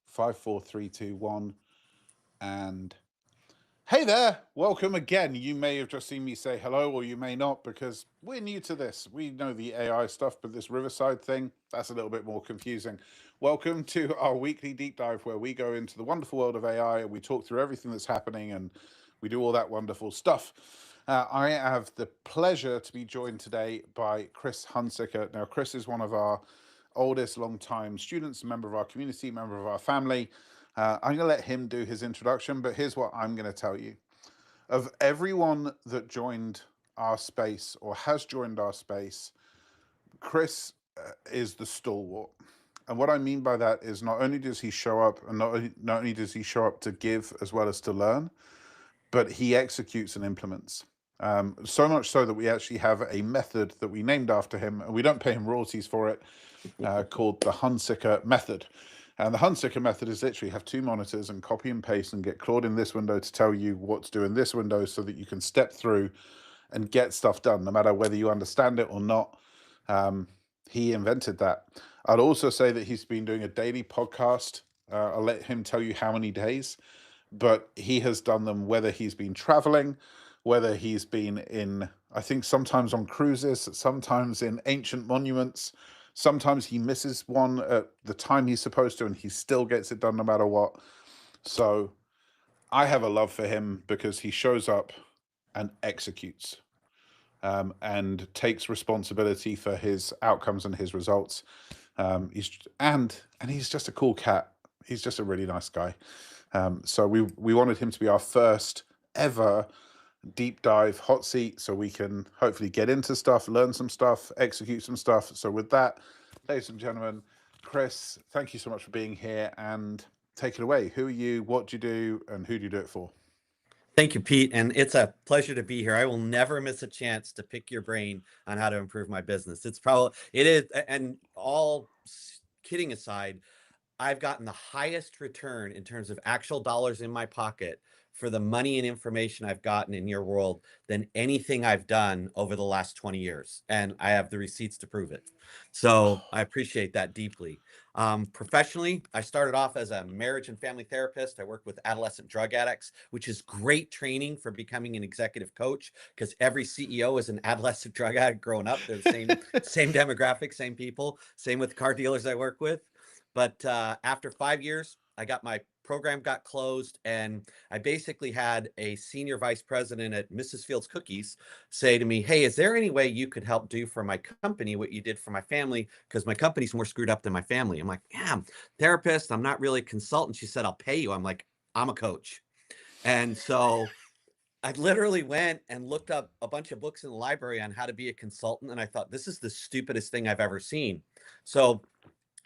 5, 4, 3, 2, 1. And hey there, welcome again. You may have just seen me say hello, or you may not, because we're new to this. We know the AI stuff, but this Riverside thing, that's a little bit more confusing. Welcome to our weekly deep dive where we go into the wonderful world of AI and we talk through everything that's happening and we do all that wonderful stuff. I have the pleasure to be joined today by Chris Hunsicker. Now, Chris is one of our oldest long-time students, a member of our community, member of our family. I'm going to let him do his introduction, but here's what I'm going to tell you. Of everyone that joined our space or has joined our space, Chris is the stalwart. And what I mean by that is not only does he show up, and not only does he show up to give as well as to learn, but he executes and implements. So much so that we actually have a method that we named after him, and we don't pay him royalties for it, called the Hunsicker method. And the Hunsicker method is literally have two monitors and copy and paste and get Claude in this window to tell you what to do in this window so that you can step through and get stuff done, no matter whether you understand it or not. He invented that. I'd also say that he's been doing a daily podcast. I'll let him tell you how many days, but he has done them whether he's been traveling, whether he's been in, I think sometimes on cruises, sometimes in ancient monuments. Sometimes he misses one at the time he's supposed to, and he still gets it done no matter what. So I have a love for him because he shows up and executes, and takes responsibility for his outcomes and his results. He's just a cool cat. He's just a really nice guy. So we wanted him to be our first ever deep dive hot seat so we can hopefully get into stuff, learn some stuff, execute some stuff. So with that, ladies and gentlemen, Chris, thank you so much for being here, and take it away. Who are you, what do you do, and who do you do it for? Thank you, Pete, and it's a pleasure to be here. I will never miss a chance to pick your brain on how to improve my business. It is, and all kidding aside, I've gotten the highest return in terms of actual dollars in my pocket for the money and information I've gotten in your world than anything I've done over the last 20 years. And I have the receipts to prove it. So I appreciate that deeply. Professionally, I started off as a marriage and family therapist. I worked with adolescent drug addicts, which is great training for becoming an executive coach because every CEO is an adolescent drug addict growing up. They're the same demographic, same people, same with car dealers I work with. But after 5 years, my program got closed, and I basically had a senior vice president at Mrs. Fields Cookies say to me, "Hey, is there any way you could help do for my company what you did for my family? Because my company's more screwed up than my family." I'm like, "Yeah, I'm a therapist. I'm not really a consultant." She said, "I'll pay you." I'm like, "I'm a coach." And so I literally went and looked up a bunch of books in the library on how to be a consultant, and I thought, this is the stupidest thing I've ever seen. So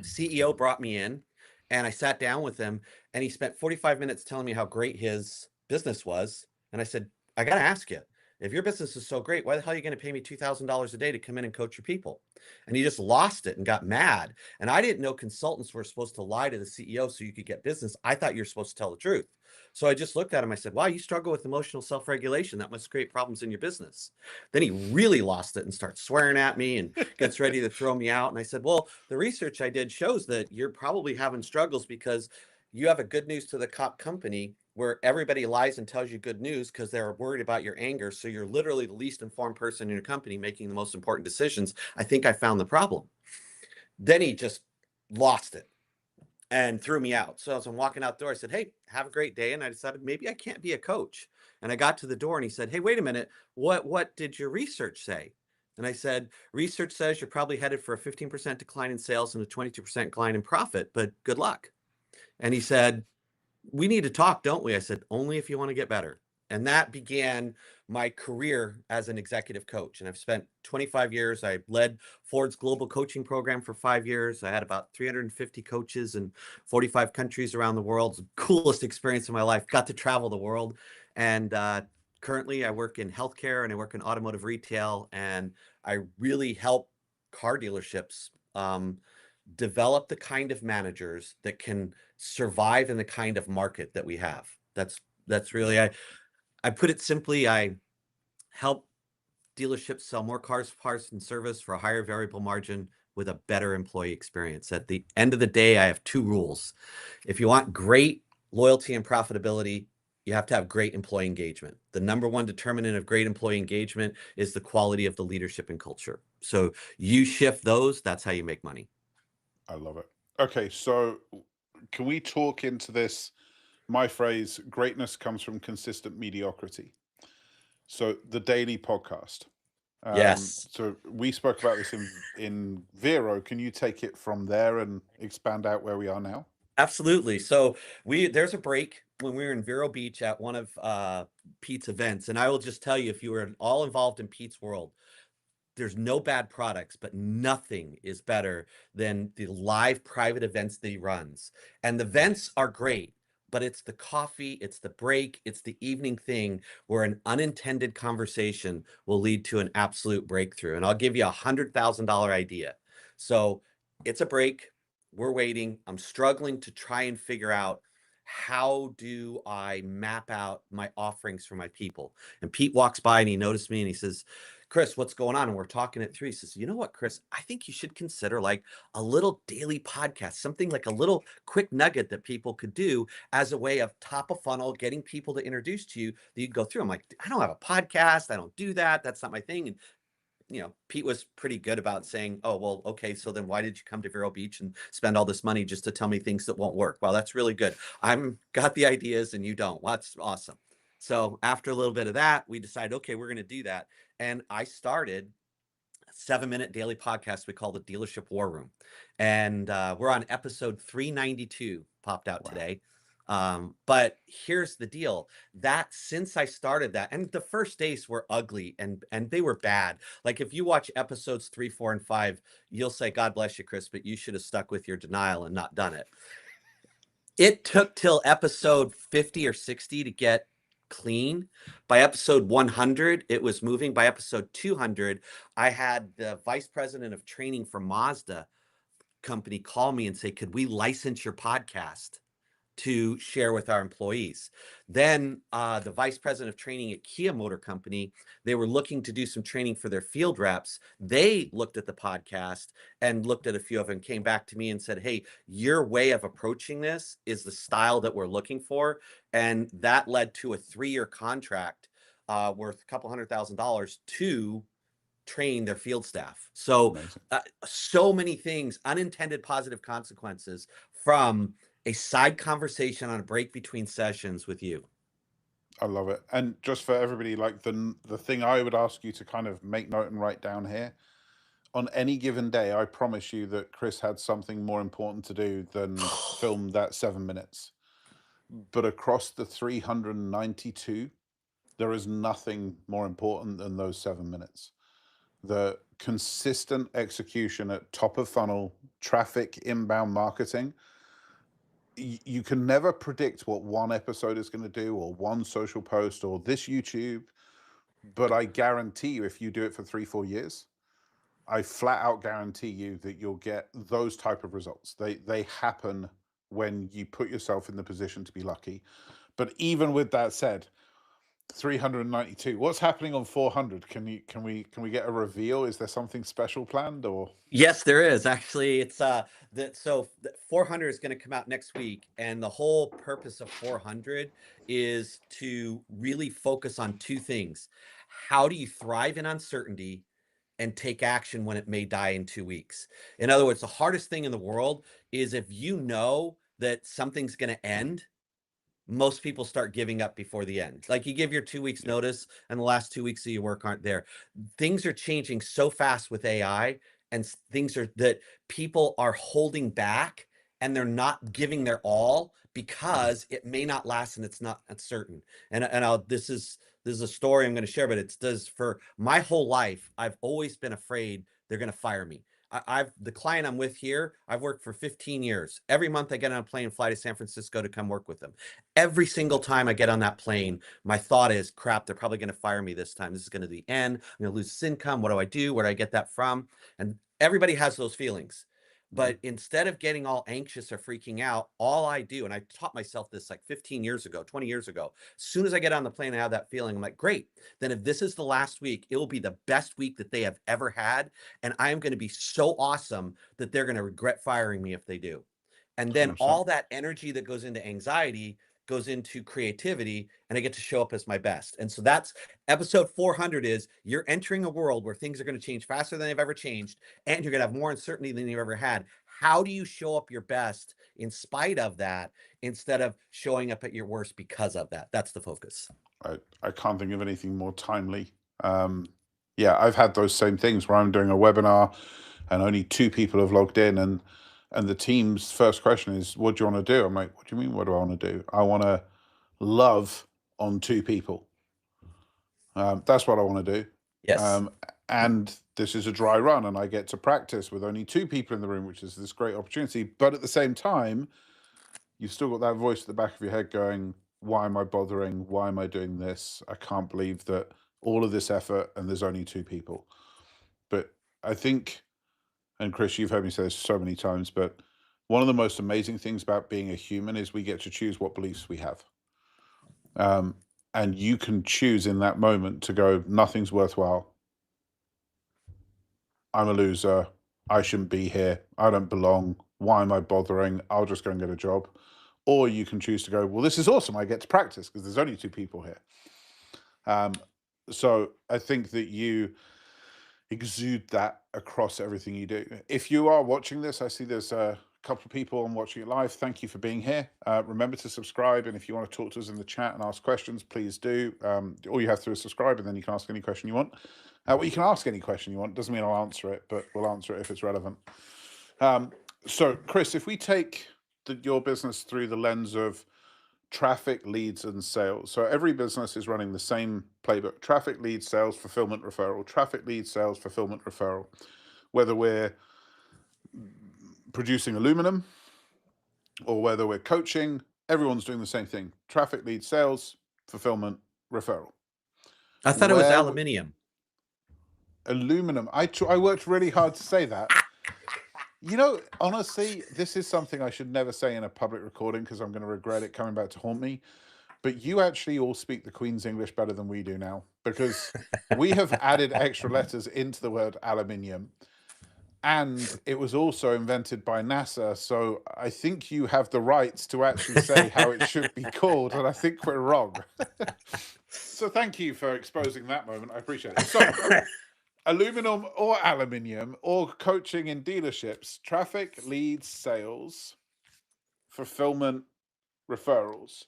CEO brought me in and I sat down with him and he spent 45 minutes telling me how great his business was. And I said, "I got to ask you, if your business is so great, why the hell are you going to pay me $2,000 a day to come in and coach your people?" And he just lost it and got mad. And I didn't know consultants were supposed to lie to the CEO so you could get business. I thought you're supposed to tell the truth. So I just looked at him. I said, "Wow, you struggle with emotional self-regulation. That must create problems in your business." Then he really lost it and starts swearing at me and gets ready to throw me out. And I said, "Well, the research I did shows that you're probably having struggles because you have a good news to the cop company where everybody lies and tells you good news because they're worried about your anger. So you're literally the least informed person in your company making the most important decisions. I think I found the problem." Then he just lost it and threw me out. So as I'm walking out the door, I said, "Hey, have a great day." And I decided maybe I can't be a coach. And I got to the door and he said, "Hey, wait a minute. What did your research say?" And I said, "Research says you're probably headed for a 15% decline in sales and a 22% decline in profit, but good luck." And he said, "We need to talk, don't we?" I said, "Only if you want to get better." And that began my career as an executive coach. And I've spent 25 years. I led Ford's global coaching program for 5 years. I had about 350 coaches in 45 countries around the world. It's the coolest experience of my life. Got to travel the world. And currently I work in healthcare and I work in automotive retail. And I really help car dealerships develop the kind of managers that can survive in the kind of market that we have. That's really, I put it simply, I help dealerships sell more cars, parts, and service for a higher variable margin, with a better employee experience. At the end of the day, I have 2 rules. If you want great loyalty and profitability, you have to have great employee engagement. The number one determinant of great employee engagement is the quality of the leadership and culture. So you shift those, that's how you make money. I love it. Okay, so can we talk into this? My phrase, greatness comes from consistent mediocrity. So the daily podcast. Yes. So we spoke about this in Vero. Can you take it from there and expand out where we are now? Absolutely. So there's a break when we were in Vero Beach at one of Pete's events. And I will just tell you, if you were all involved in Pete's world, there's no bad products, but nothing is better than the live private events that he runs. And the events are great, but it's the coffee, it's the break, it's the evening thing where an unintended conversation will lead to an absolute breakthrough. And I'll give you $100,000 idea. So it's a break. We're waiting. I'm struggling to try and figure out, how do I map out my offerings for my people? And Pete walks by and he noticed me and he says, Chris, what's going on? And we're talking it through. He says, you know what, Chris, I think you should consider like a little daily podcast, something like a little quick nugget that people could do as a way of top of funnel, getting people to introduce to you that you go through. I'm like, I don't have a podcast. I don't do that. That's not my thing. And Pete was pretty good about saying, oh, well, okay, so then why did you come to Vero Beach and spend all this money just to tell me things that won't work? Well, that's really good. I'm got the ideas and you don't. Well, that's awesome. So after a little bit of that, we decided, okay, we're going to do that. And I started a 7-minute daily podcast we call the Dealership War Room. And we're on episode 392, popped out today. But here's the deal, that since I started that, and the first days were ugly and they were bad. Like if you watch episodes 3, 4, and 5, you'll say, God bless you, Chris, but you should have stuck with your denial and not done it. It took till episode 50 or 60 to get clean. By episode 100, it was moving. By episode 200, I had the vice president of training for Mazda company call me and say, could we license your podcast to share with our employees? Then the vice president of training at Kia Motor Company, they were looking to do some training for their field reps. They looked at the podcast and looked at a few of them, came back to me and said, hey, your way of approaching this is the style that we're looking for. And that led to a 3-year contract worth a couple $100,000 to train their field staff. So so many things, unintended positive consequences from a side conversation on a break between sessions with you. I love it. And just for everybody, like the thing I would ask you to kind of make note and write down here, on any given day, I promise you that Chris had something more important to do than film that 7 minutes. But across the 392, there is nothing more important than those 7 minutes. The consistent execution at top of funnel, traffic, inbound marketing. You can never predict what one episode is going to do, or one social post, or this YouTube. But I guarantee you, if you do it for 3, 4 years, I flat out guarantee you that you'll get those type of results. They happen when you put yourself in the position to be lucky. But even with that said, 392. What's happening on 400? Can we get a reveal? Is there something special planned, or? Yes, there is. Actually, it's so 400 is going to come out next week, and the whole purpose of 400 is to really focus on 2 things. How do you thrive in uncertainty and take action when it may die in 2 weeks? In other words, the hardest thing in the world is if you know that something's going to end, most people start giving up before the end. Like you give your 2 weeks notice and the last 2 weeks of your work aren't there. Things are changing so fast with AI, and things are that people are holding back and they're not giving their all because it may not last and it's not certain. And this is a story I'm going to share, but it's does for my whole life. I've always been afraid they're going to fire me. The client I'm with here, I've worked for 15 years. Every month I get on a plane and fly to San Francisco to come work with them. Every single time I get on that plane, my thought is, crap, they're probably going to fire me this time. This is going to be the end. I'm going to lose this income. What do I do? Where do I get that from? And everybody has those feelings. But instead of getting all anxious or freaking out, all I do, and I taught myself this like 15 years ago, 20 years ago, as soon as I get on the plane and have that feeling, I'm like, great. Then if this is the last week, it will be the best week that they have ever had. And I am going to be so awesome that they're going to regret firing me if they do. And then 100%. all that energy that goes into anxiety goes into creativity, and I get to show up as my best. And so that's episode 400 is you're entering a world where things are going to change faster than they've ever changed, and you're going to have more uncertainty than you've ever had. How do you show up your best in spite of that instead of showing up at your worst because of that? That's the focus. I can't think of anything more timely. Yeah, I've had those same things where I'm doing a webinar and only 2 people have logged in, and the team's first question is, what do you want to do? I'm like, what do you mean, what do I want to do? I want to love on 2 people. That's what I want to do. Yes. And this is a dry run, and I get to practice with only 2 people in the room, which is this great opportunity. But at the same time, you've still got that voice at the back of your head going, why am I bothering? Why am I doing this? I can't believe that all of this effort and there's only 2 people. But I think, and Chris, you've heard me say this so many times, but one of the most amazing things about being a human is we get to choose what beliefs we have. And you can choose in that moment to go, nothing's worthwhile. I'm a loser. I shouldn't be here. I don't belong. Why am I bothering? I'll just go and get a job. Or you can choose to go, well, this is awesome. I get to practice because there's only 2 people here. So I think that you exude that across everything you do. If you are watching this, I see there's a couple of people on watching it live. Thank you for being here. Remember to subscribe, and if you want to talk to us in the chat and ask questions, please do. All you have to do is subscribe, and then you can ask any question you want. Well, you can ask any question you want. Doesn't mean I'll answer it, but we'll answer it if it's relevant. So, Chris, if we take your business through the lens of traffic, leads, and sales. So every business is running the same playbook: traffic, leads, sales, fulfillment, referral. Traffic, leads, sales, fulfillment, referral. Whether we're producing aluminum or whether we're coaching, everyone's doing the same thing: traffic, leads, sales, fulfillment, referral. I thought it was aluminium. Aluminum. I worked really hard to say that. You know, honestly, this is something I should never say in a public recording because I'm going to regret it coming back to haunt me. But you actually all speak the Queen's English better than we do now, because we have added extra letters into the word aluminium. And it was also invented by NASA. So I think you have the rights to actually say how it should be called. And I think we're wrong. So thank you for exposing that moment. I appreciate it. So aluminum or aluminium or coaching in dealerships, traffic, leads, sales, fulfillment, referrals.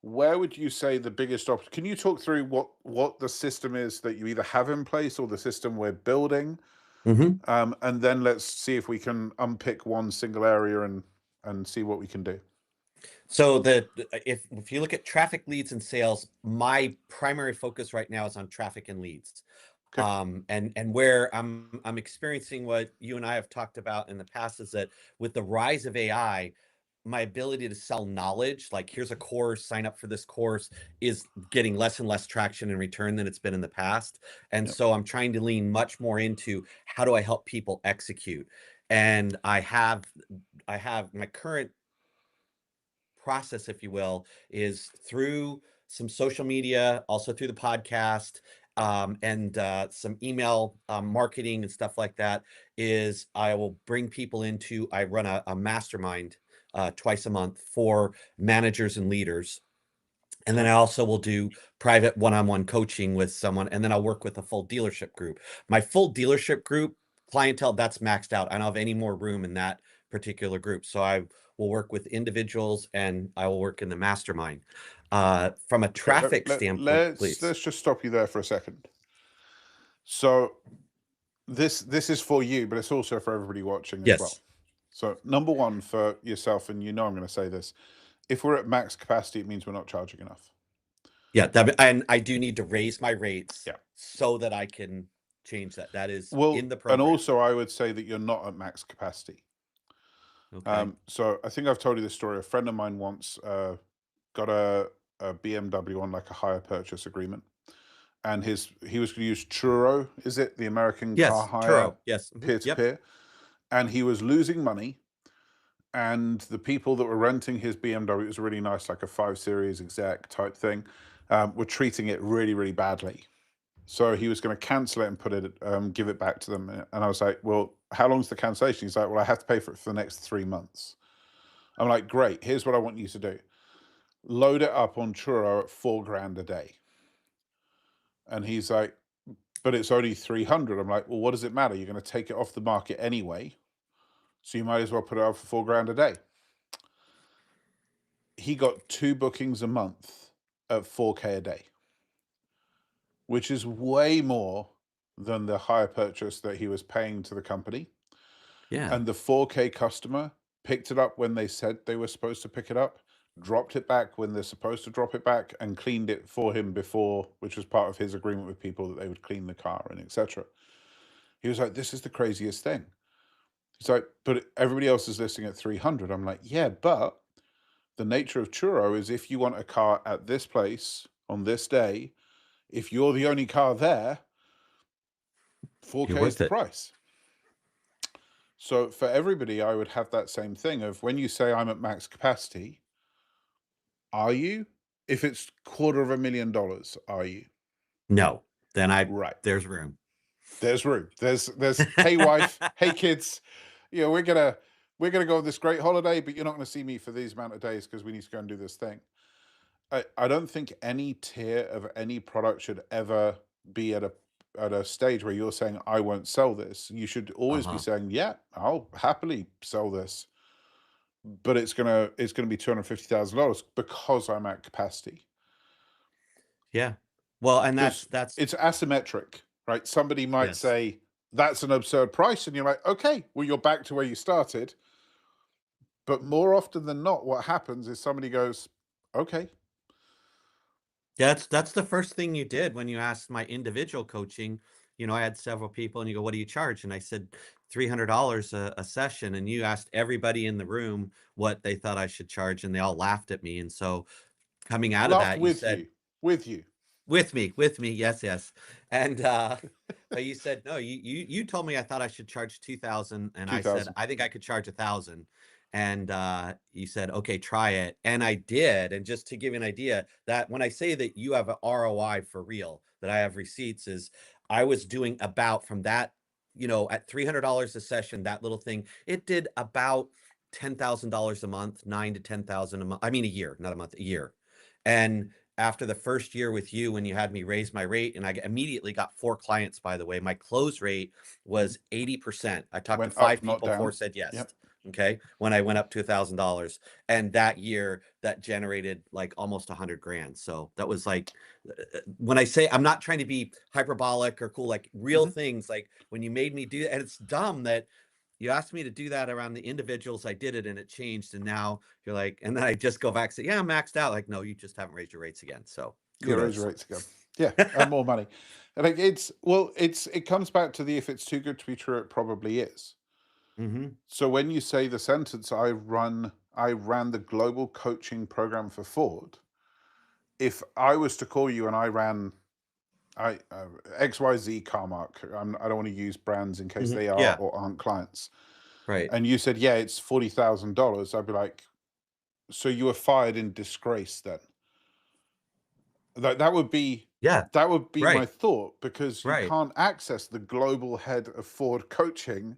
Where would you say the biggest can you talk through what the system is that you either have in place or the system we're building? And then let's see if we can unpick one single area and see what we can do. So if you look at traffic, leads, and sales, my primary focus right now is on traffic and leads. Okay. And where I'm experiencing what you and I have talked about in the past is that with the rise of AI, my ability to sell knowledge, like here's a course, sign up for this course, is getting less and less traction in return than it's been in the past. And so I'm trying to lean much more into how do I help people execute? And I have my current process, if you will, is through some social media, also through the podcast, and some email marketing and stuff like that. Is I will bring people into, I run a mastermind twice a month for managers and leaders. And then I also will do private one-on-one coaching with someone, and then I'll work with a full dealership group. My full dealership group clientele, that's maxed out. I don't have any more room in that particular group. So I will work with individuals, and I will work in the mastermind. From a traffic standpoint, please. Let's just stop you there for a second. So this is for you, but it's also for everybody watching as well. So number one for yourself, and I'm going to say this: if we're at max capacity, it means we're not charging enough. Yeah, and I do need to raise my rates so that I can change that. That is in the program. And also, I would say that you're not at max capacity. Okay. So I think I've told you this story. A friend of mine once got a BMW on like a hire purchase agreement, and he was going to use Turo. Is it the American car hire? Turo. Yes, peer to peer. and he was losing money. And the people that were renting his BMW, it was really nice, like a 5 Series exec type thing, were treating it really, really badly. So he was going to cancel it and put it, give it back to them. And I was like, well, how long's the cancellation? He's like, well, I have to pay for it for the next 3 months. I'm like, great. Here's what I want you to do. Load it up on Turo at $4,000 a day. And he's like, but it's only 300. I'm like, well, what does it matter? You're going to take it off the market anyway. So you might as well put it up for $4,000 a day. He got 2 bookings a month at $4K a day, which is way more than the hire purchase that he was paying to the company. Yeah. And the 4K customer picked it up when they said they were supposed to pick it up, dropped it back when they're supposed to drop it back, and cleaned it for him before, which was part of his agreement with people that they would clean the car and etc. He was like, this is the craziest thing. He's like, but everybody else is listing at 300. I'm like, yeah, but the nature of Turo is if you want a car at this place on this day, if you're the only car there, 4K is the price. So for everybody, I would have that same thing of when you say I'm at max capacity, are you? If it's $250,000, are you? No, then Right. there's room. There's room. There's hey wife, hey kids, we're gonna go on this great holiday, but you're not gonna see me for these amount of days because we need to go and do this thing. I don't think any tier of any product should ever be at a stage where you're saying I won't sell this. You should always be saying, yeah, I'll happily sell this, but it's gonna be $250,000 because I'm at capacity. Yeah. Well, and that's it's asymmetric, right? Somebody might say that's an absurd price, and you're like, okay, well, you're back to where you started. But more often than not, what happens is somebody goes, okay. That's the first thing you did when you asked my individual coaching. I had several people and you go, what do you charge? And I said, $300 a session. And you asked everybody in the room what they thought I should charge. And they all laughed at me. And so coming out of that, you said, with you. With me. Yes. And, but you said, no, you told me I thought I should charge 2,000. And I said, I think I could charge 1,000. And you said, okay, try it. And I did. And just to give you an idea, that when I say that you have an ROI for real, that I have receipts, is I was doing about from that, at $300 a session, that little thing, it did about $10,000 a month, 9 to 10,000 a month. I mean, a year, not a month, a year. And after the first year with you, when you had me raise my rate, and I immediately got 4 clients, by the way, my close rate was 80%. I talked to 5 people, 4 said yes. Yep. Okay. When I went up to $1,000, and that year that generated like almost 100 grand. So that was like, when I say, I'm not trying to be hyperbolic or cool, like real things, like when you made me do that, and it's dumb that you asked me to do that around the individuals. I did it and it changed. And now you're like, and then I just go back and say, yeah, I'm maxed out. Like, no, you just haven't raised your rates again. So kudos. Yeah, raise your rates again. Yeah, and more money. And it comes back to the, if it's too good to be true, it probably is. So when you say the sentence, I ran the global coaching program for Ford. If I was to call you and I ran XYZ car mark, I don't want to use brands in case they are or aren't clients. Right. And you said, yeah, it's $40,000. I'd be like, so you were fired in disgrace then? That would be my thought, because you can't access the global head of Ford coaching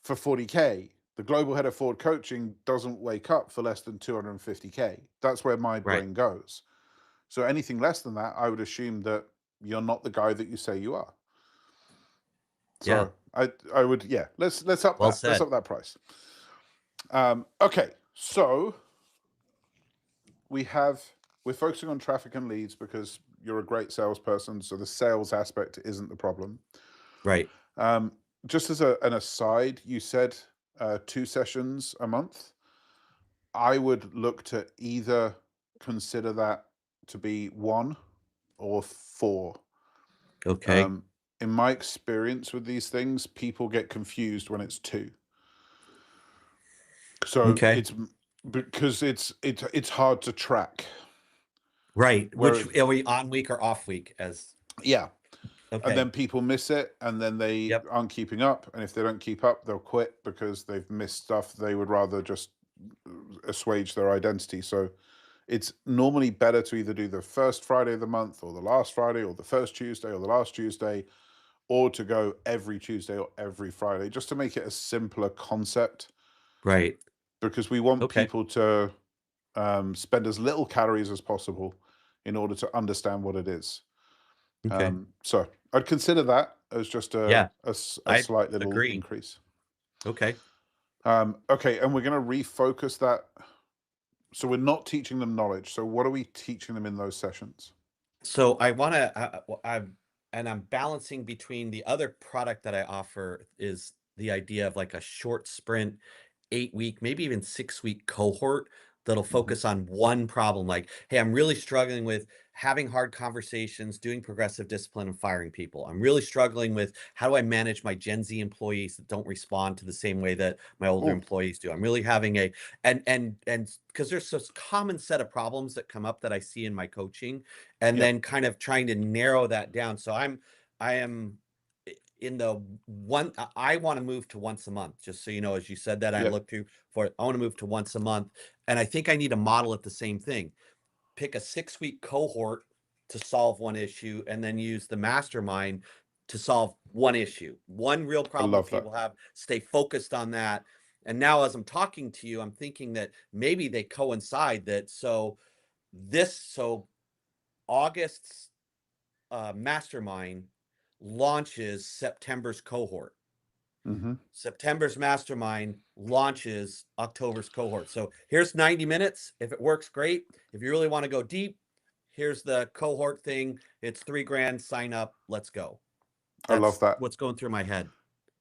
for 40K. The global head of Ford coaching doesn't wake up for less than 250K. That's where my brain goes. So anything less than that, I would assume that you're not the guy that you say you are. So I would, let's up that. Let's up that price. Okay, so we're focusing on traffic and leads because you're a great salesperson, so the sales aspect isn't the problem. Right. Just as an aside, you said 2 sessions a month. I would look to either consider that to be 1 or 4. Okay. In my experience with these things, people get confused when it's 2. So it's because it's hard to track. Right. Which are we, on week or off week? And Okay. then people miss it, and then they Yep. aren't keeping up. And if they don't keep up, they'll quit because they've missed stuff. They would rather just assuage their identity. So it's normally better to either do the first Friday of the month, or the last Friday, or the first Tuesday, or the last Tuesday, or to go every Tuesday or every Friday, just to make it a simpler concept. Right. Because we want Okay. people to spend as little calories as possible in order to understand what it is. Okay. So I'd consider that as just a Yeah, a I slight little agree. increase. Okay. Okay, and we're going to refocus that. So we're not teaching them knowledge. So what are we teaching them in those sessions? So I want to, I'm balancing between the other product that I offer is the idea of like a short sprint, 8 week, maybe even 6 week cohort that'll Mm-hmm. focus on one problem. Like, hey, I'm really struggling with having hard conversations, doing progressive discipline, and firing people. I'm really struggling with how do I manage my Gen Z employees that don't respond to the same way that my older Oh, employees do. I'm really having a and because there's this common set of problems that come up that I see in my coaching, and yep. then kind of trying to narrow that down. So I am in the one I want to move to once a month, just so you know, as you said that I Yep. looked through for it, I want to move to once a month. And I think I need to model it the same thing. Pick a 6 week cohort to solve one issue, and then use the mastermind to solve one issue, one real I problem that love that. people have, stay focused on that. And now as I'm talking to you, I'm thinking that maybe they coincide that so August's mastermind launches September's cohort. Mm-hmm. September's mastermind launches October's cohort. So here's 90 minutes. If it works, great. If you really want to go deep, here's the cohort thing. It's $3,000. Sign up. Let's go. I love That's that. what's going through my head.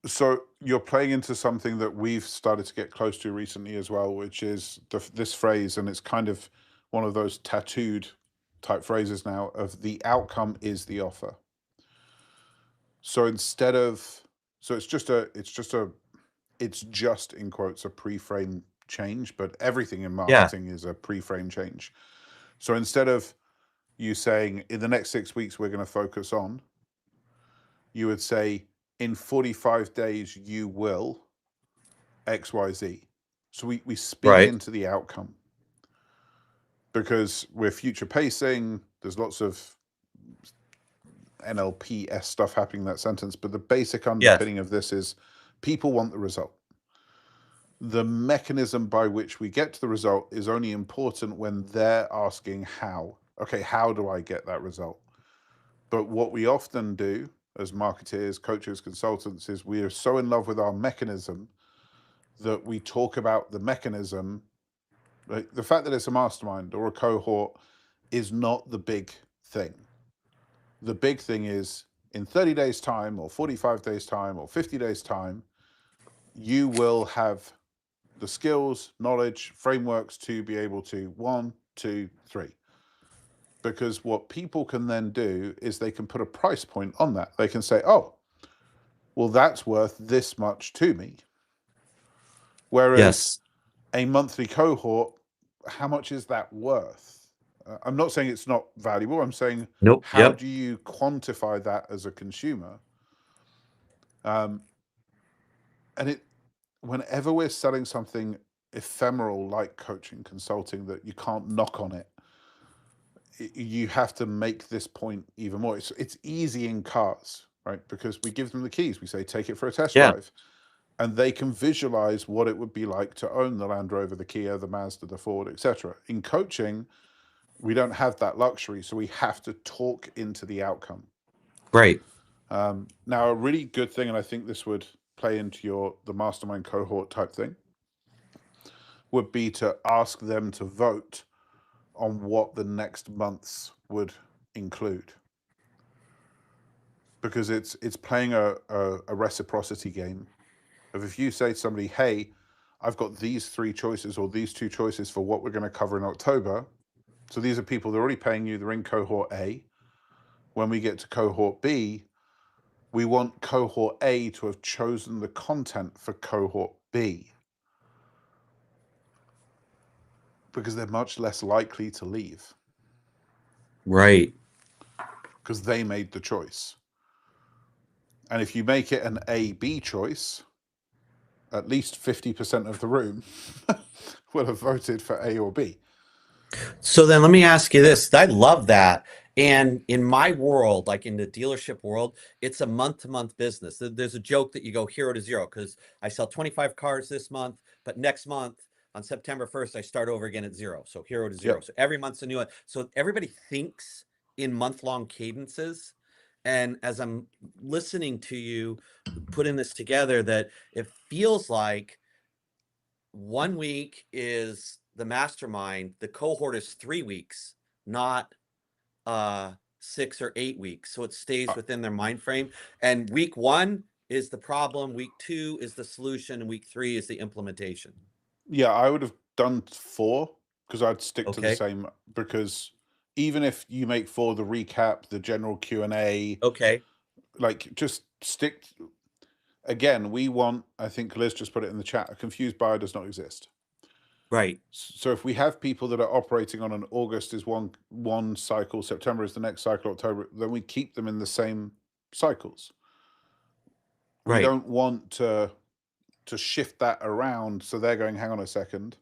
So you're playing into something that we've started to get close to recently as well, which is this phrase, and it's kind of one of those tattooed type phrases now of the outcome is the offer. So instead of, so it's just in quotes a pre-frame change, but everything in Yeah. marketing is a pre-frame change. So instead of you saying in the next 6 weeks we're going to focus on, you would say in 45 days you will XYZ. So we speak Right. into the outcome because we're future pacing. There's lots of NLP-S stuff happening in that sentence, but the basic Yes. underpinning of this is people want the result. The mechanism by which we get to the result is only important when they're asking how. Okay, how do I get that result? But what we often do as marketeers, coaches, consultants is we are so in love with our mechanism that we talk about the mechanism. Like the fact that it's a mastermind or a cohort is not the big thing. The big thing is in 30 days' time, or 45 days' time, or 50 days' time, you will have the skills, knowledge, frameworks to be able to 1, 2, 3. Because what people can then do is they can put a price point on that. They can say, oh, well, that's worth this much to me. Whereas Yes. a monthly cohort, how much is that worth? I'm not saying it's not valuable. I'm saying, Nope. how Yep. do you quantify that as a consumer? Um, and whenever we're selling something ephemeral like coaching, consulting, that you can't knock on it, you have to make this point even more. It's easy in cars, right? Because we give them the keys. We say, take it for a test Yeah. drive. And they can visualize what it would be like to own the Land Rover, the Kia, the Mazda, the Ford, etc. In coaching, we don't have that luxury, so we have to talk into the outcome. Right. Now, a really good thing, and I think this would play into the mastermind cohort type thing, would be to ask them to vote on what the next months would include, because it's playing a reciprocity game of, if you say to somebody, hey, I've got these 3 choices or these 2 choices for what we're going to cover in October. So these are people that are already paying you. They're in cohort A. When we get to cohort B, we want cohort A to have chosen the content for cohort B, because they're much less likely to leave Right. because they made the choice. And if you make it an A-B choice, at least 50% of the room will have voted for A or B. So then let me ask you this. I love that. And in my world, like in the dealership world, it's a month-to-month business. There's a joke that you go 0 to 0 because I sell 25 cars this month, but next month on September 1st, I start over again at 0. So 0 to 0. Yep. So every month's a new one. So everybody thinks in month-long cadences. And as I'm listening to you putting this together, that it feels like 1 week is the mastermind, the cohort is 3 weeks, not 6 or 8 weeks. So it stays within their mind frame. And week 1 is the problem, week 2 is the solution, and week 3 is the implementation. Yeah, I would have done 4 because I'd stick to the Okay. same, because even if you make 4 the recap, the general Q&A, Okay. like just stick. Again, we want, I think Liz just put it in the chat, a confused buyer does not exist. Right. So if we have people that are operating on an August is one cycle, September is the next cycle, October, then we keep them in the same cycles. We Right. don't want to shift that around. So they're going, hang on a second.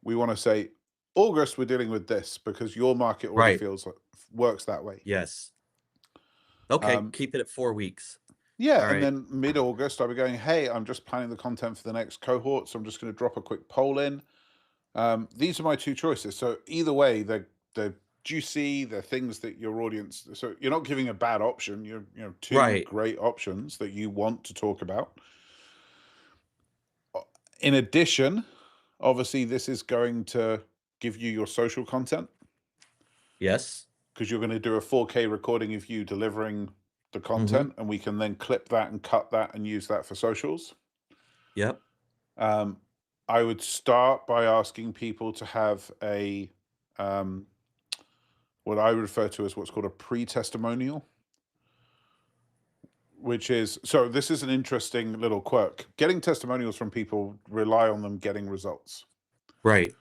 We want to say, August, we're dealing with this because your market already Right. feels like works that way. Yes. Okay. Keep it at 4 weeks. Yeah. All And right. then mid-August, I'll be going, hey, I'm just planning the content for the next cohort. So I'm just going to drop a quick poll in. These are my 2 choices. So either way, they're juicy. They're things that your audience. So you're not giving a bad option. You're 2 Right. great options that you want to talk about. In addition, obviously, this is going to give you your social content. Yes. Because you're going to do a 4K recording of you delivering the content, and we can then clip that and cut that and use that for socials. Yep. I would start by asking people to have a what I refer to as what's called a pre-testimonial, which is, so this is an interesting little quirk. Getting testimonials from people rely on them getting results. Right.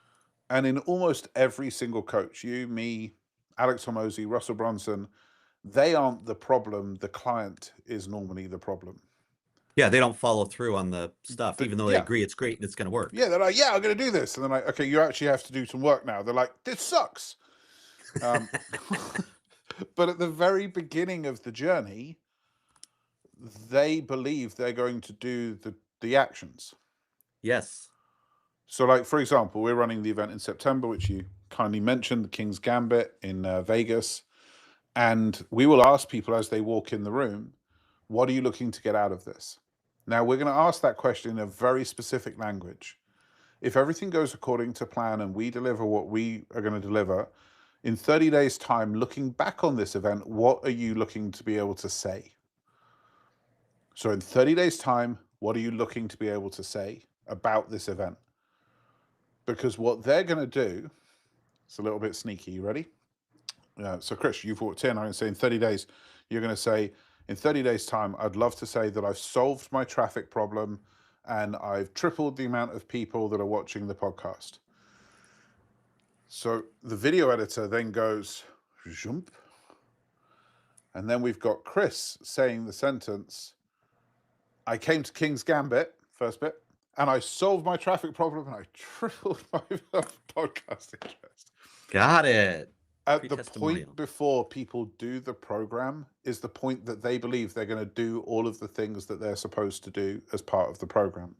And in almost every single coach, you, me, Alex Hormozy, Russell Brunson, they aren't the problem. The client is normally the problem. Yeah, they don't follow through on the stuff, even though they agree it's great and it's going to work. Yeah, they're like, yeah, I'm going to do this. And then like, okay, you actually have to do some work now. They're like, this sucks. But at the very beginning of the journey, they believe they're going to do the actions. Yes. So like, for example, we're running the event in September, which you kindly mentioned, the King's Gambit in Vegas. And we will ask people as they walk in the room, what are you looking to get out of this? Now, we're going to ask that question in a very specific language. If everything goes according to plan and we deliver what we are going to deliver, in 30 days' time, looking back on this event, what are you looking to be able to say? So in 30 days' time, what are you looking to be able to say about this event? Because what they're going to do, it's a little bit sneaky. You ready? So Chris, you've walked in. I'm going to say in 30 days, you're going to say, in 30 days' time, I'd love to say that I've solved my traffic problem and I've tripled the amount of people that are watching the podcast. So the video editor then goes, jump. And then we've got Chris saying the sentence, I came to King's Gambit, first bit, and I solved my traffic problem and I tripled my podcast interest. Got it. At the point before people do the program is the point that they believe they're going to do all of the things that they're supposed to do as part of the program.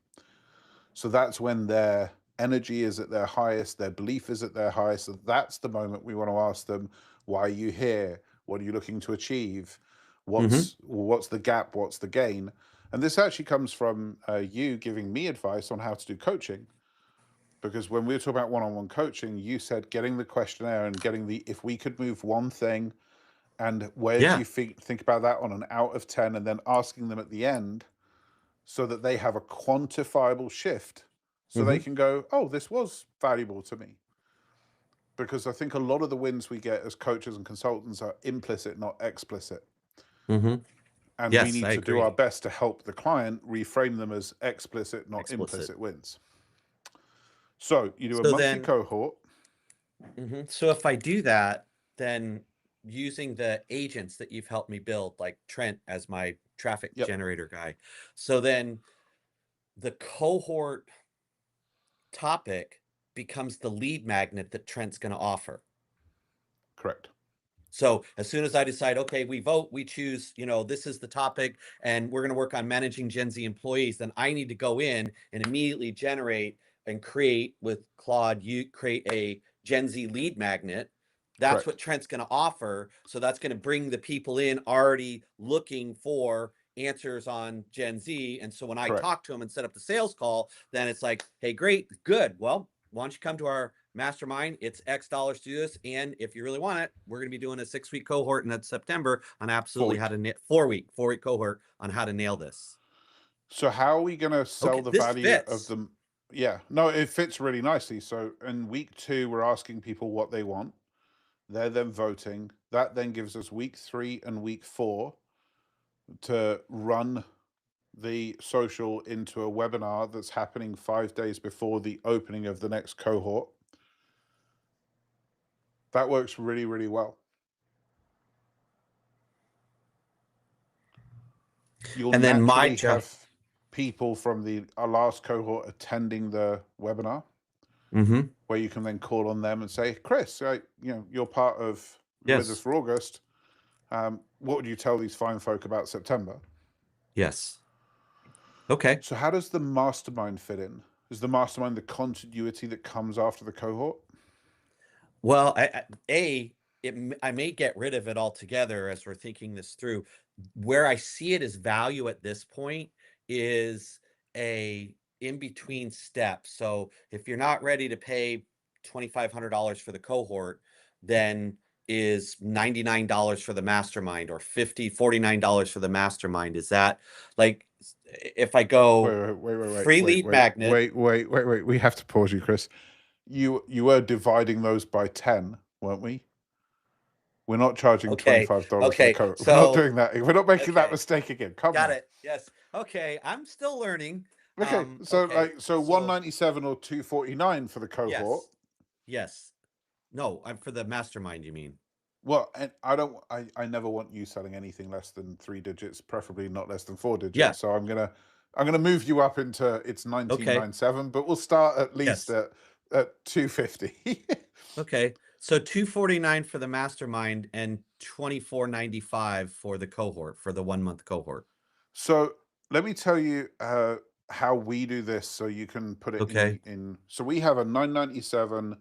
So that's when their energy is at their highest, their belief is at their highest. So that's the moment we want to ask them, why are you here? What are you looking to achieve? What's the gap? What's the gain? And this actually comes from you giving me advice on how to do coaching. Because when we were talking about one-on-one coaching, you said getting the questionnaire and getting the, if we could move one thing, and where do you think about that on an out of 10, and then asking them at the end so that they have a quantifiable shift so they can go, oh, this was valuable to me. Because I think a lot of the wins we get as coaches and consultants are implicit, not explicit. And we need to do our best to help the client reframe them as explicit, not implicit wins. So you do a monthly cohort. So if I do that, then using the agents that you've helped me build, like Trent as my traffic Yep. generator guy. So then the cohort topic becomes the lead magnet that Trent's going to offer. Correct. So as soon as I decide, okay, we vote, we choose, this is the topic, and we're going to work on managing Gen Z employees, then I need to go in and immediately generate and create with Claude, you create a Gen Z lead magnet. That's Correct. what Trent's going to offer. So that's going to bring the people in already looking for answers on Gen Z. And so when I talk to them and set up the sales call, then it's like, hey, great, good. Well, why don't you come to our mastermind? It's X dollars to do this. And if you really want it, we're going to be doing a 6-week cohort in September on absolutely how to 4-week cohort on how to nail this. So how are we going to sell the value of them? Yeah, no, it fits really nicely. So in week 2, we're asking people what they want. They're then voting. That then gives us week 3 and week 4 to run the social into a webinar that's happening 5 days before the opening of the next cohort. That works really, really well. You'll and then naturally have people from our last cohort attending the webinar, where you can then call on them and say, Chris, you're part of with us for August. What would you tell these fine folk about September? Yes. Okay. So how does the mastermind fit in? Is the mastermind the continuity that comes after the cohort? Well, I may get rid of it altogether as we're thinking this through. Where I see it as value at this point is a in-between step. So if you're not ready to pay $2,500 for the cohort, then is $99 for the mastermind, or $49 for the mastermind. Is that like, if I go free lead magnet? Wait. We have to pause you, Chris. You were dividing those by 10, weren't we? We're not charging $25 for the cohort. So, we're not doing that. We're not making that mistake again. Come on. Got it. Yes. Okay. I'm still learning. Okay. So $197 or $249 for the cohort. Yes. No, I'm for the mastermind, you mean? Well, and I never want you selling anything less than 3 digits, preferably not less than 4 digits. Yeah. So I'm gonna move you up into it's 1997, but we'll start at least at 250. Okay. So $249 for the mastermind and $24.95 for the cohort, for the 1-month cohort. So let me tell you how we do this, so you can put it in. So we have a $997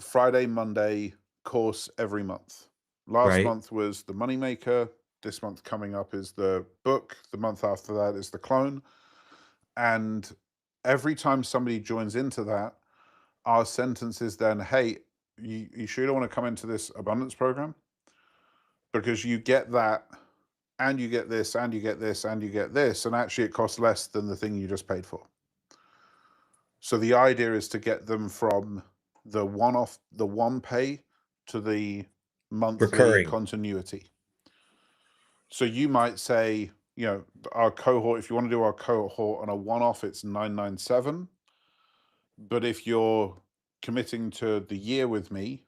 Friday, Monday course every month. Last month was the Moneymaker. This month coming up is the book. The month after that is the clone. And every time somebody joins into that, our sentence is then, hey, you sure don't want to come into this abundance program? Because you get that, and you get this, and you get this, and you get this, and actually it costs less than the thing you just paid for. So the idea is to get them from the one pay to the monthly recurring continuity. So you might say, our cohort, if you want to do our cohort on a one-off, it's $997. But if you're committing to the year with me,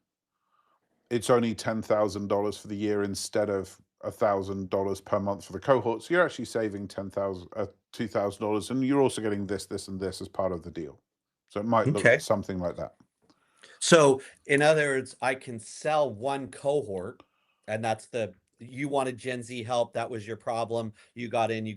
it's only $10,000 for the year instead of $1,000 per month for the cohort. So you're actually saving $2,000, and you're also getting this, and this as part of the deal. So it might look something like that. So in other words, I can sell one cohort, and that's you wanted Gen Z help. That was your problem. You got in,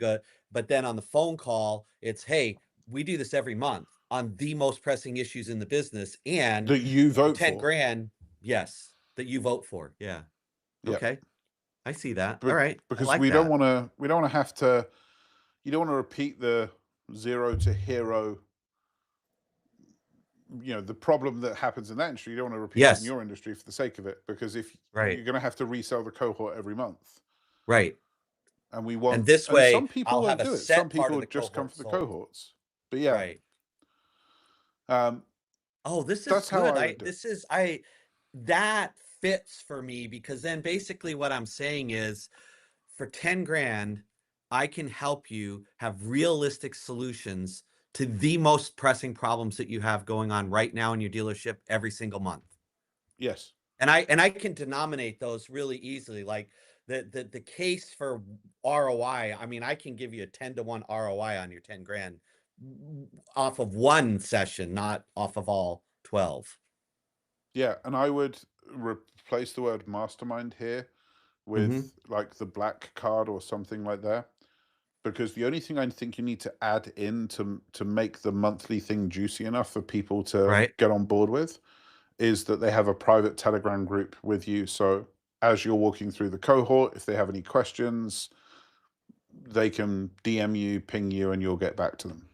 but then on the phone call, it's, hey, we do this every month on the most pressing issues in the business, and that you vote 10 grand. Yes. That you vote for. Yeah. Okay. I see that. All right. Because we don't want to have to, you don't want to repeat the zero to hero, the problem that happens in that industry. You don't want to repeat it in your industry for the sake of it, because if you're going to have to resell the cohort every month. Right. And we want, and this way, some people won't do it. Some people just come for the cohorts. But yeah. Right. This is good. That fits for me, because then basically what I'm saying is, for 10 grand, I can help you have realistic solutions to the most pressing problems that you have going on right now in your dealership every single month. Yes. And I can denominate those really easily. Like, the case for ROI. I mean, I can give you a 10-to-1 ROI on your 10 grand off of one session, not off of all 12. Yeah, and I would replace the word mastermind here Mm-hmm. with like the black card or something like that. Because the only thing I think you need to add in to make the monthly thing juicy enough for people to Right. get on board with is that they have a private Telegram group with you. So as you're walking through the cohort, if they have any questions, they can DM you, ping you, and you'll get back to them.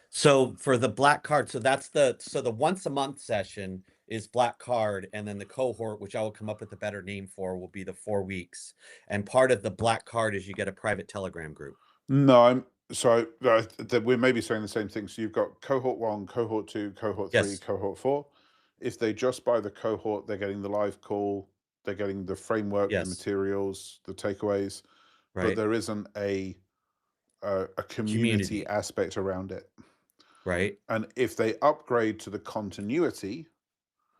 So for the black card, so the once a month session is black card, and then the cohort, which I will come up with a better name for, will be the 4 weeks. And part of the black card is you get a private Telegram group. No, we're maybe saying the same thing. So you've got cohort 1, cohort 2, cohort 3, Yes. cohort 4. If they just buy the cohort, they're getting the live call, they're getting the framework, the Yes. materials, the takeaways, but Right. there isn't a community Community. aspect around it. Right. And if they upgrade to the continuity,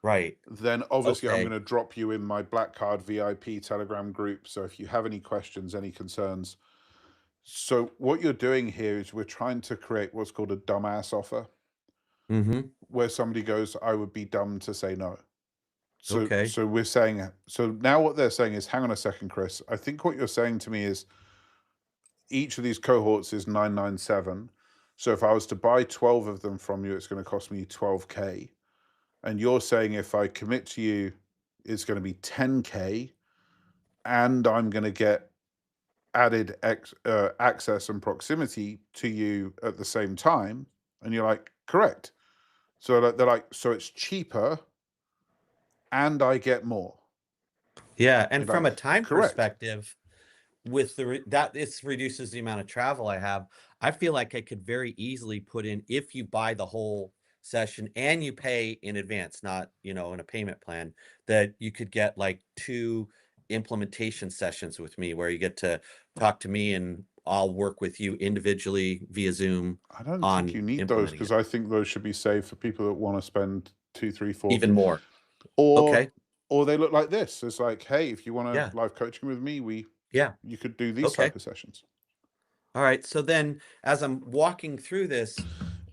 Right. then obviously I'm Okay. going to drop you in my Black Card VIP Telegram group. So if you have any questions, any concerns. So what you're doing here is we're trying to create what's called a dumbass offer, Mm-hmm. where somebody goes, I would be dumb to say no. So Okay. so we're saying, so now what they're saying is, hang on a second, Chris. I think what you're saying to me is each of these cohorts is 997. So if I was to buy 12 of them from you, it's going to cost me 12K. And you're saying if I commit to you, it's going to be 10K, and I'm going to get added access and proximity to you at the same time. And you're like, correct. So they're like, so it's cheaper and I get more. Yeah, and You're from a like, time correct. perspective, with that this reduces the amount of travel I have. I feel like I could very easily put in, if you buy the whole session and you pay in advance, not, in a payment plan, that you could get like 2 implementation sessions with me where you get to talk to me and I'll work with you individually via Zoom I don't think on you need those, implementing because it. I think those should be saved for people that want to spend 2, 3, 4, Even more. or Okay. or they look like this. It's like, hey, if you want Yeah. to live coaching with me, Yeah. you could do these Okay. type of sessions. All right. So then as I'm walking through this,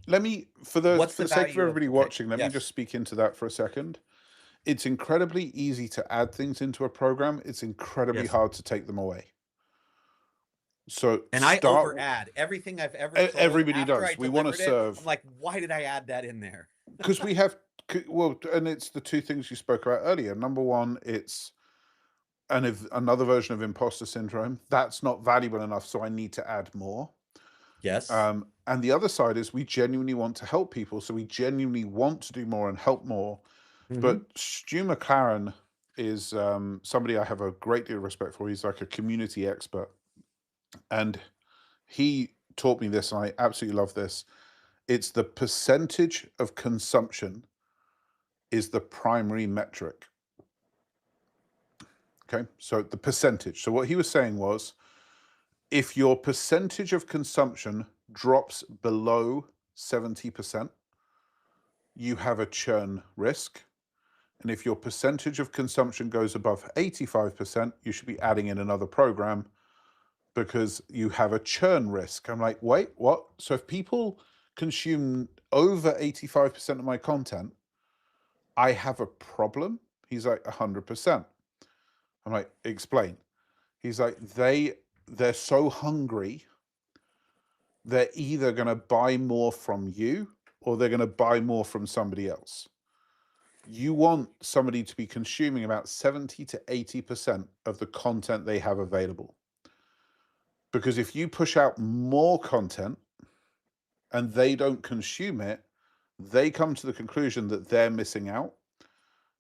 Let me, for what's the the sake of value of, everybody okay, watching, let me just yes. speak into that for a second. It's incredibly easy to add things into a program. It's incredibly Yes. hard to take them away. So And I start. over add everything I've ever sold. Everybody After I does. We want to delivered it, I'm serve, like, why did I add that in there? because we have, well, and it's the two things you spoke about earlier. Number one, it's another version of imposter syndrome. That's not valuable enough, so I need to add more. Yes. And the other side is we genuinely want to help people, so we genuinely want to do more and help more. Mm-hmm. But Stu McLaren is somebody I have a great deal of respect for. He's like a community expert, and he taught me this, and I absolutely love this. It's the percentage of consumption is the primary metric. Okay, so the percentage. So what he was saying was, if your percentage of consumption drops below 70%, you have a churn risk. And if your percentage of consumption goes above 85%, you should be adding in another program, because you have a churn risk. I'm like, wait, what? So if people consume over 85% of my content, I have a problem? He's like, 100%. I'm like, explain. He's like, they're so hungry, they're either going to buy more from you or they're going to buy more from somebody else. You want somebody to be consuming about 70 to 80% of the content they have available. Because if you push out more content and they don't consume it, they come to the conclusion that they're missing out.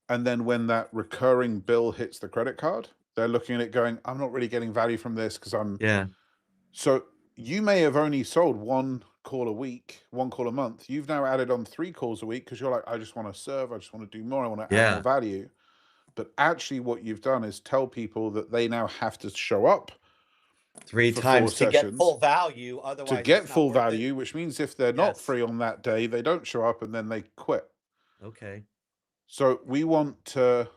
And then when that recurring bill hits the credit card, they're looking at it going, I'm not really getting value from this because I'm. Yeah. So you may have only sold 1 call a week, 1 call a month. You've now added on 3 calls a week because you're like, I just want to serve, I just want to do more, I want to add more Yeah. value. But actually what you've done is tell people that they now have to show up 3 for 4 times to get sessions full value. to Otherwise, get it's not full worth it. value, which means if they're not Yes. free on that day, they don't show up and then they quit. Okay. So we want to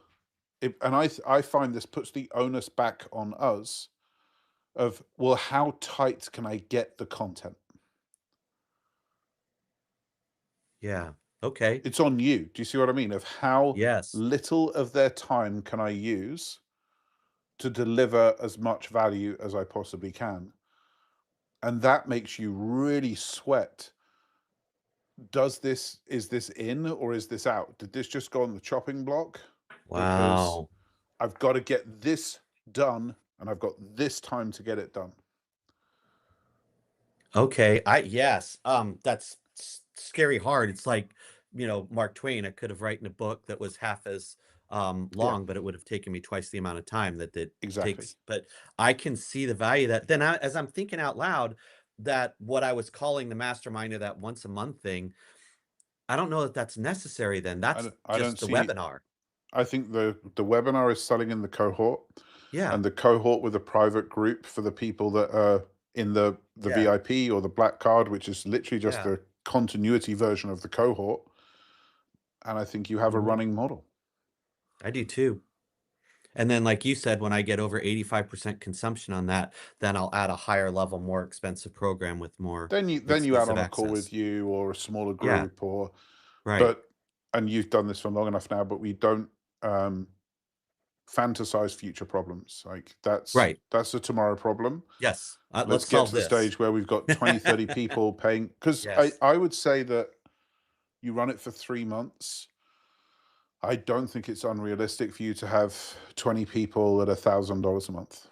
and I find this puts the onus back on us of, well, how tight can I get the content? Yeah. Okay. It's on you. Do you see what I mean? Of how Yes. little of their time can I use to deliver as much value as I possibly can? And that makes you really sweat. Is this in or is this out? Did this just go on the chopping block? Because Wow. I've got to get this done and I've got this time to get it done. Okay. Yes. That's scary hard. It's like, Mark Twain, I could have written a book that was half as Yeah, long, but it would have taken me twice the amount of time that it exactly. takes. But I can see the value that then as I'm thinking out loud, that what I was calling the mastermind of that once a month thing, I don't know that that's necessary then. That's I don't just the see. webinar. I think the webinar is selling in the cohort, Yeah. and the cohort with a private group for the people that are in the Yeah. VIP or the black card, which is literally just Yeah. the continuity version of the cohort. And I think you have a Mhm. running model. I do too. And then, like you said, when I get over 85% consumption on that, then I'll add a higher level, more expensive program with more Then you add exclusive on a call with access. you or a smaller Yeah, group, or right, but and you've done this for long enough now, but we don't um fantasize future problems. Like right. that's a tomorrow problem. Yes. Let's Let's get solve to the this. stage where we've got 20, 30 people paying, because Yes. I would say that you run it for 3 months. I don't think it's unrealistic for you to have 20 people at $1,000 a month.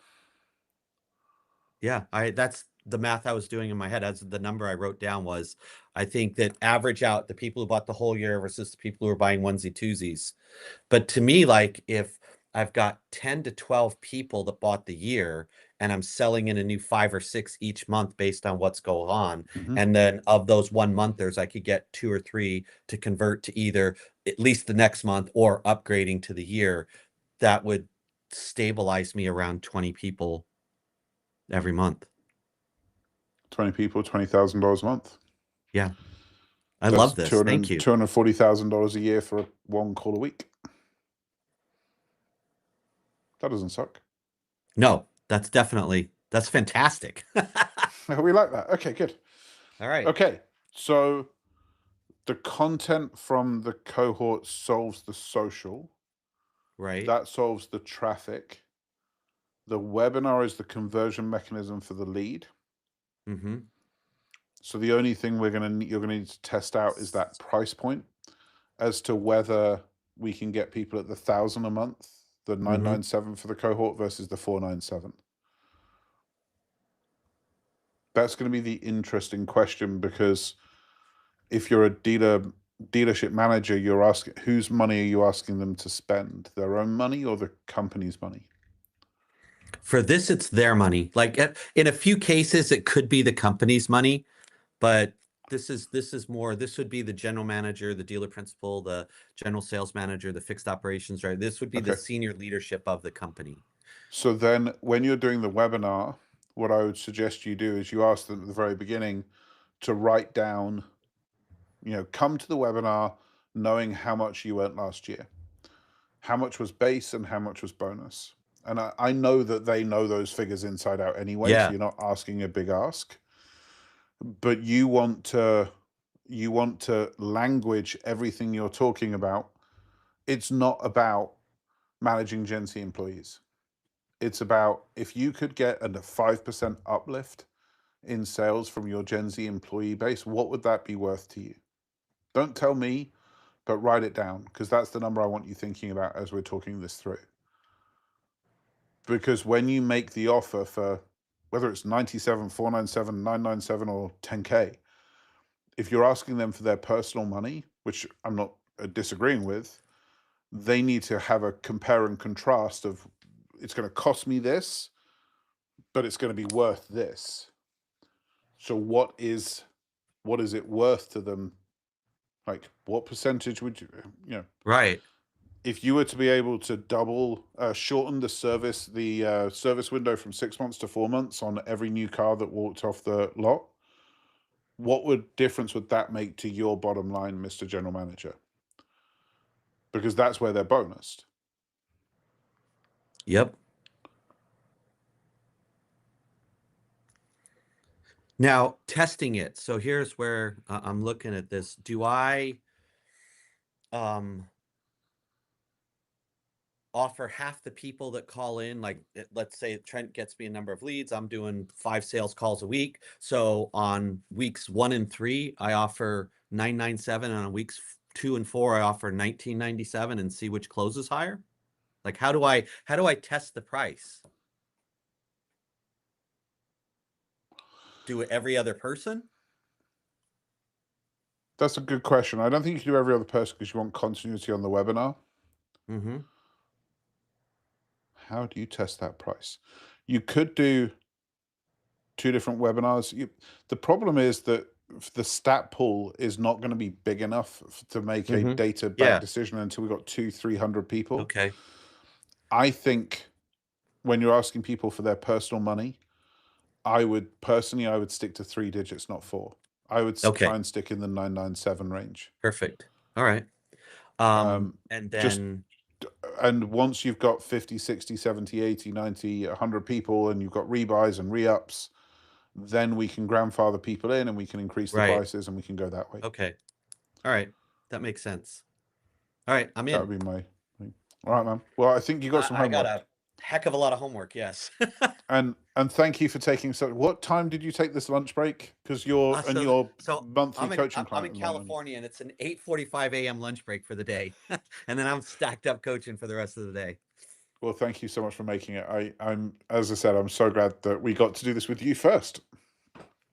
Yeah, that's the math I was doing in my head. As the number I wrote down was, I think that average out the people who bought the whole year versus the people who are buying onesie twosies. But to me, like, if I've got 10 to 12 people that bought the year and I'm selling in a new 5 or 6 each month based on what's going on, Mm-hmm. and then of those 1 monthers, I could get 2 or 3 to convert to either at least the next month or upgrading to the year, that would stabilize me around 20 people every month. 20 people, $20,000 a month. Yeah, I That's love this. Thank you. $240,000 a year for one call a week. That doesn't suck. No, that's fantastic. We like that. Okay, good. All right. Okay, so the content from the cohort solves the social, Right. that solves the traffic. The webinar is the conversion mechanism for the lead. Mm-hmm. So the only thing you're going to need to test out is that price point as to whether we can get people at the 1,000 a month, the Mm-hmm. 997 for the cohort versus the 497. That's going to be the interesting question, because if you're a dealership manager, you're asking, whose money are you asking them to spend? Their own money or the company's money? For this, it's their money. Like in a few cases, it could be the company's money, but this is more. This would be the general manager, the dealer principal, the general sales manager, the fixed operations, right? This would be the Okay. senior leadership of the company. So then when you're doing the webinar, what I would suggest you do is you ask them at the very beginning to write down, come to the webinar knowing how much you earned last year, how much was base and how much was bonus. And I know that they know those figures inside out anyway, so Yeah. you're not asking a big ask. But you want to language everything you're talking about. It's not about managing Gen Z employees. It's about, if you could get a 5% uplift in sales from your Gen Z employee base, what would that be worth to you? Don't tell me, but write it down, because that's the number I want you thinking about as we're talking this through. Because when you make the offer for, whether it's 97, 497, 997, or 10K, if you're asking them for their personal money, which I'm not disagreeing with, they need to have a compare and contrast of, it's going to cost me this, but it's going to be worth this. So what is it worth to them? Like, what percentage would you Right. if you were to be able to shorten the service window from 6 months to 4 months on every new car that walked off the lot, what difference would that make to your bottom line, Mr. General Manager? Because that's where they're bonused. Yep. Now, testing it. So here's where I'm looking at this. Do I offer half the people that call in? Like, let's say Trent gets me a number of leads. I'm doing 5 sales calls a week. So on weeks 1 and 3, I offer $997, and on weeks 2 and 4, I offer $1997, and see which closes higher. Like, how do I test the price? Do it every other person? That's a good question. I don't think you can do every other person because you want continuity on the webinar. Mm-hmm. How do you test that price? You could do 2 different webinars. The problem is that the stat pool is not going to be big enough to make a data-backed decision until we've got 200-300 people. Okay. I think when you're asking people for their personal money, I would stick to 3 digits, not 4. I would try and stick in the 997 range. Perfect. All right. And then and once you've got 50, 60, 70, 80, 90, 100 people, and you've got rebuys and re-ups, then we can grandfather people in and we can increase the prices and we can go that way. Okay. All right. That makes sense. All right. I'm in. That would be my thing. All right, man. Well, I think you got some homework. I got a heck of a lot of homework. Yes. and thank you for taking what time did you take this lunch break? Because you're in your monthly coaching client. I'm in California, and it's an 8:45 a.m. lunch break for the day. And then I'm stacked up coaching for the rest of the day. Well, thank you so much for making it. I'm, as I said, I'm so glad that we got to do this with you first.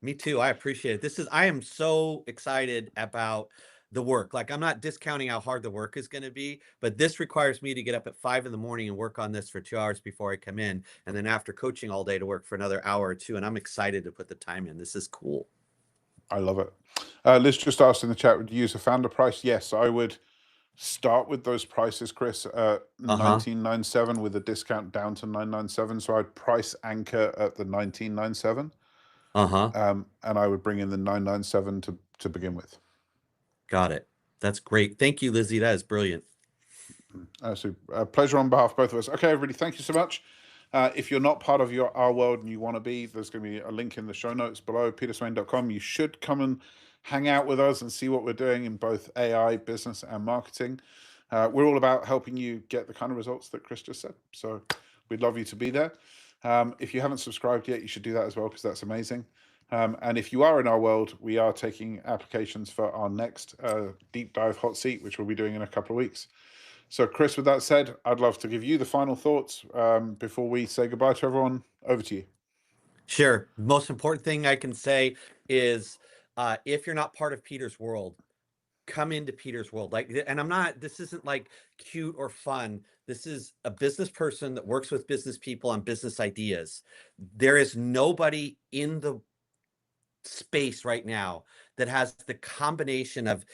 Me too. I appreciate it. I am so excited about the work. Like, I'm not discounting how hard the work is going to be, but this requires me to get up at 5 in the morning and work on this for 2 hours before I come in. And then after coaching all day, to work for another hour or 2. And I'm excited to put the time in. This is cool. I love it. Liz just asked in the chat, would you use a founder price? Yes, I would start with those prices, Chris, 1997 with a discount down to 997. So I'd price anchor at the 1997. And I would bring in the 997 to begin with. Got it. That's great. Thank you, Lizzie. That is brilliant. So pleasure on behalf of both of us. Okay, everybody, thank you so much. If you're not part of our world and you want to be, there's going to be a link in the show notes below, peterswain.com. You should come and hang out with us and see what we're doing in both AI, business, and marketing. We're all about helping you get the kind of results that Chris just said. So we'd love you to be there. If you haven't subscribed yet, you should do that as well, because that's amazing. And if you are in our world, we are taking applications for our next deep dive hot seat, which we'll be doing in a couple of weeks. So, Chris, with that said, I'd love to give you the final thoughts before we say goodbye to everyone. Over to you. Sure. Most important thing I can say is, if you're not part of Peter's world, come into Peter's world. This isn't like cute or fun. This is a business person that works with business people on business ideas. There is nobody in the space right now that has the combination of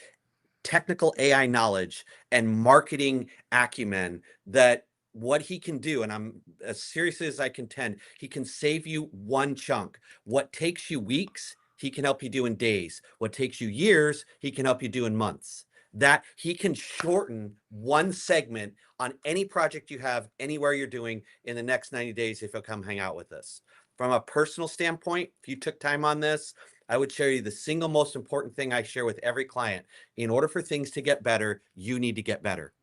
technical AI knowledge and marketing acumen that what he can do, and I'm as seriously as I contend, he can save you one chunk. What takes you weeks, he can help you do in days. What takes you years, he can help you do in months. That he can shorten one segment on any project you have, anywhere you're doing, in the next 90 days if you'll come hang out with us. From a personal standpoint, if you took time on this, I would share you the single most important thing I share with every client. In order for things to get better, you need to get better.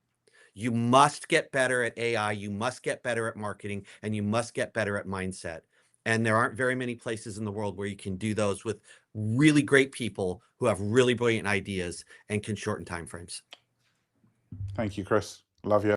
You must get better at AI, you must get better at marketing, and you must get better at mindset. And there aren't very many places in the world where you can do those with really great people who have really brilliant ideas and can shorten timeframes. Thank you, Chris. Love you.